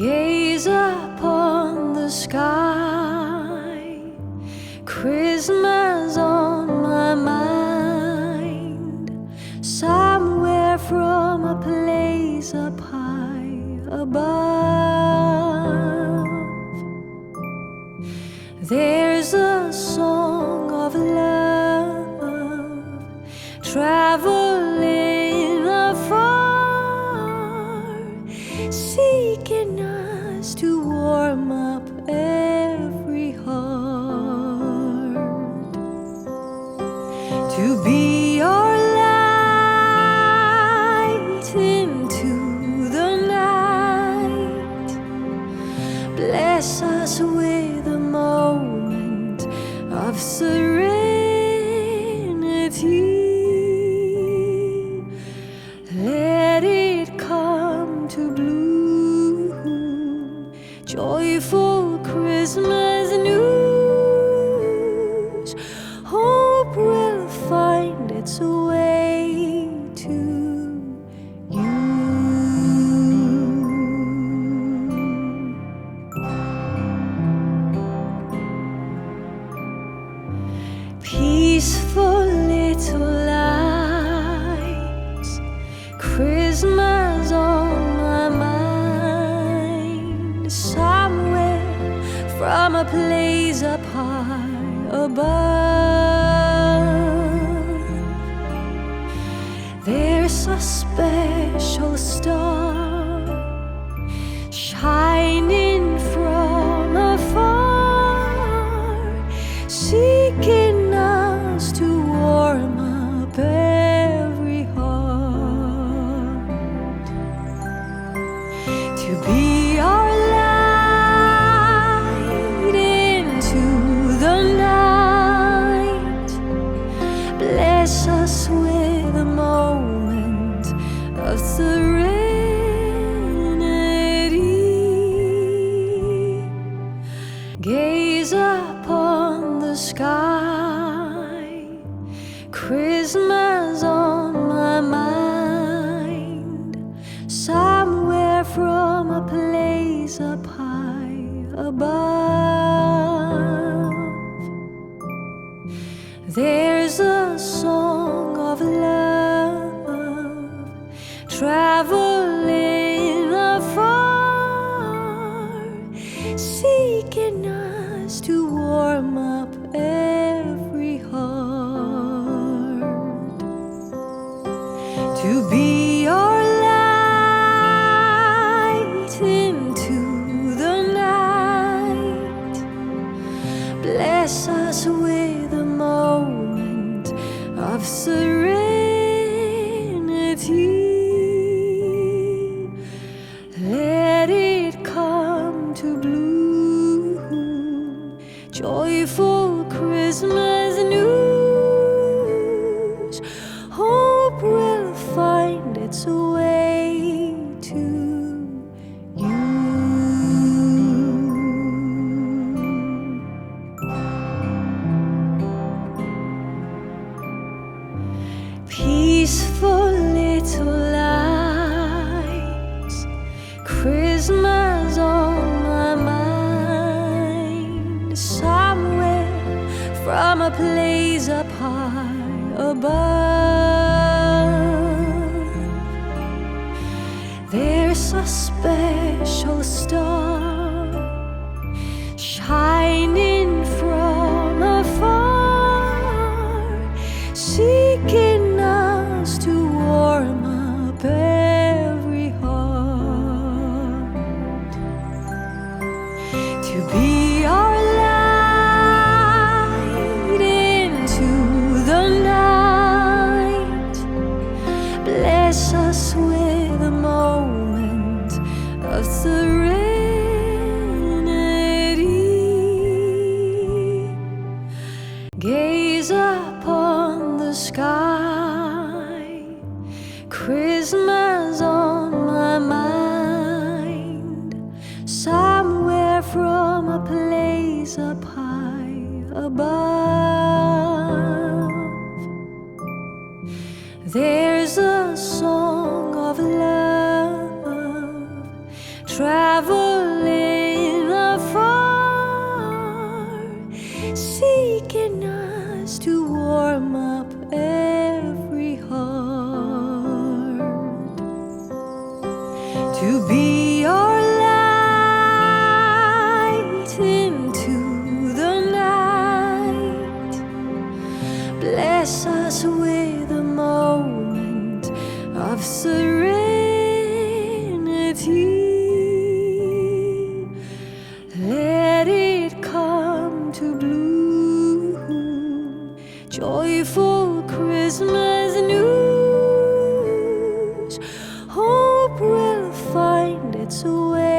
Gaze upon the sky, Christmas on my mind, somewhere from a place up high above. There's a song of love traveling afar, seeking us to warm up every heart, to be your light into the night. Bless us with a moment of serenity. Let it come to bloom, joyful Christmas news. Hope will find its way to you. Peaceful little lights, Christmas on my mind, somewhere from a place up high above. There's a special star shining from afar, seeking us to warm up every heart, to be our light into the night. Bless us with a moment of serenity. Gaze upon the sky, Christmas on my mind, somewhere from a place up high above. There's a song of love traveling afar, seeking us to warm up every heart, to be your light into the night. Bless us with a moment of serenity. Let it come to bloom, joyful Christmas news. Hope will find its way to you. Peaceful little lights, Christmas on my mind, somewhere from a place up high above. There's a special star shining from afar, seeking us to warm up every heart, to be our light into the night. Bless us with a moment of serenity. Gaze upon the sky, Christmas on my mind, somewhere from a place up high above. There's a song of love traveling seeking us to warm up every heart, to be our light into the night. Bless us with a moment of serenity. Let it come to bloom, joyful Christmas news. Hope will find its way